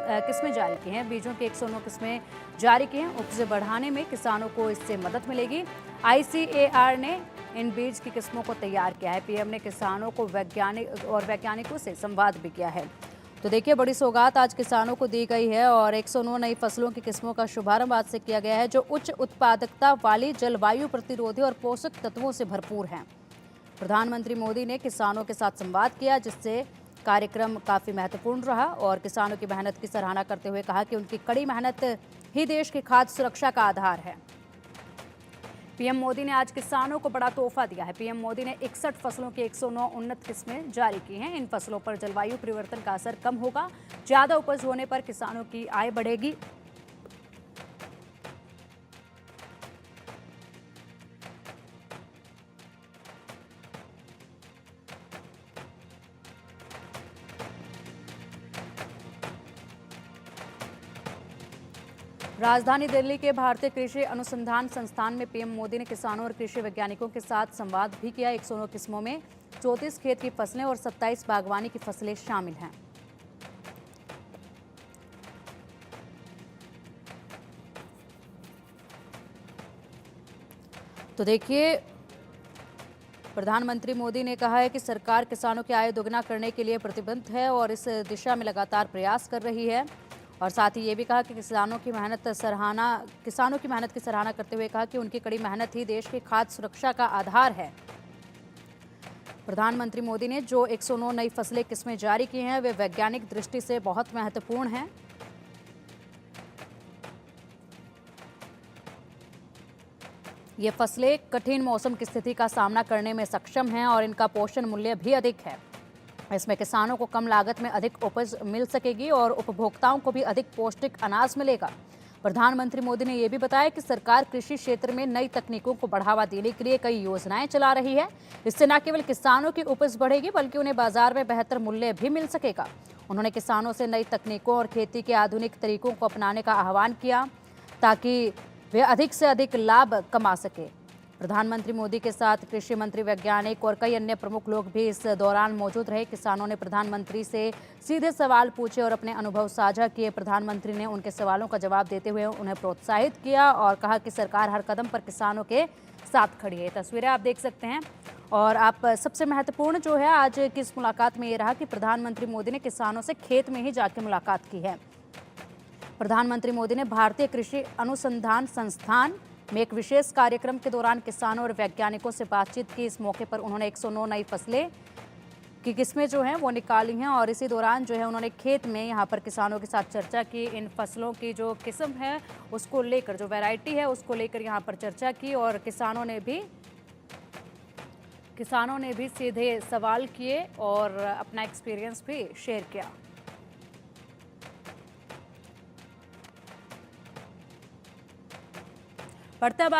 किस्में जारी की हैं। बीजों की 109 किस्में जारी की हैं। उपज बढ़ाने में किसानों को इससे मदद मिलेगी। ICAR ने इन बीज की किस्मों को तैयार किया है। PM ने किसानों को वैज्ञानिकों से संवाद भी किया है। तो देखिए, बड़ी सौगात आज किसानों को दी गई है और 109 नई फसलों की किस्मों का शुभारंभ आज से किया गया है, जो उच्च उत्पादकता वाली, जलवायु प्रतिरोधी और पोषक तत्वों से भरपूर हैं। प्रधानमंत्री मोदी ने किसानों के साथ संवाद किया, जिससे कार्यक्रम काफी महत्वपूर्ण रहा और किसानों की मेहनत की सराहना करते हुए कहा कि उनकी कड़ी मेहनत ही देश की खाद्य सुरक्षा का आधार है। PM मोदी ने आज किसानों को बड़ा तोहफा दिया है। PM मोदी ने 61 फसलों की 109 उन्नत किस्में जारी की हैं। इन फसलों पर जलवायु परिवर्तन का असर कम होगा। ज्यादा उपज होने पर किसानों की आय बढ़ेगी। राजधानी दिल्ली के भारतीय कृषि अनुसंधान संस्थान में PM मोदी ने किसानों और कृषि वैज्ञानिकों के साथ संवाद भी किया। 109 किस्मों में 34 खेत की फसलें और 27 बागवानी की फसलें शामिल हैं। तो देखिए, प्रधानमंत्री मोदी ने कहा है कि सरकार किसानों की आय दोगुना करने के लिए प्रतिबद्ध है और इस दिशा में लगातार प्रयास कर रही है। और साथ ही ये भी कहा कि किसानों की मेहनत की सराहना करते हुए कहा कि उनकी कड़ी मेहनत ही देश की खाद्य सुरक्षा का आधार है। प्रधानमंत्री मोदी ने जो 109 नई फसलें किस्में जारी की हैं, वे वैज्ञानिक दृष्टि से बहुत महत्वपूर्ण हैं। ये फसलें कठिन मौसम की स्थिति का सामना करने में सक्षम हैं और इनका पोषण मूल्य भी अधिक है। इसमें किसानों को कम लागत में अधिक उपज मिल सकेगी और उपभोक्ताओं को भी अधिक पौष्टिक अनाज मिलेगा। प्रधानमंत्री मोदी ने यह भी बताया कि सरकार कृषि क्षेत्र में नई तकनीकों को बढ़ावा देने के लिए कई योजनाएं चला रही है। इससे न केवल किसानों की उपज बढ़ेगी, बल्कि उन्हें बाजार में बेहतर मूल्य भी मिल सकेगा। उन्होंने किसानों से नई तकनीकों और खेती के आधुनिक तरीकों को अपनाने का आह्वान किया, ताकि वे अधिक से अधिक लाभ कमा सके। प्रधानमंत्री मोदी के साथ कृषि मंत्री, वैज्ञानिक और कई अन्य प्रमुख लोग भी इस दौरान मौजूद रहे। किसानों ने प्रधानमंत्री से सीधे सवाल पूछे और अपने अनुभव साझा किए। प्रधानमंत्री ने उनके सवालों का जवाब देते हुए उन्हें प्रोत्साहित किया और कहा कि सरकार हर कदम पर किसानों के साथ खड़ी है। तस्वीरें आप देख सकते हैं। और आप सबसे महत्वपूर्ण जो है आज की इस मुलाकात में ये रहा कि प्रधानमंत्री मोदी ने किसानों से खेत में ही जाकर मुलाकात की है। प्रधानमंत्री मोदी ने भारतीय कृषि अनुसंधान संस्थान में एक विशेष कार्यक्रम के दौरान किसानों और वैज्ञानिकों से बातचीत की। इस मौके पर उन्होंने 109 नई फसलें की किस्में जो हैं वो निकाली हैं और इसी दौरान जो है उन्होंने खेत में यहाँ पर किसानों के साथ चर्चा की। इन फसलों की जो किस्म है उसको लेकर, जो वैरायटी है उसको लेकर यहाँ पर चर्चा की और किसानों ने भी सीधे सवाल किए और अपना एक्सपीरियंस भी शेयर किया। बढ़ते अब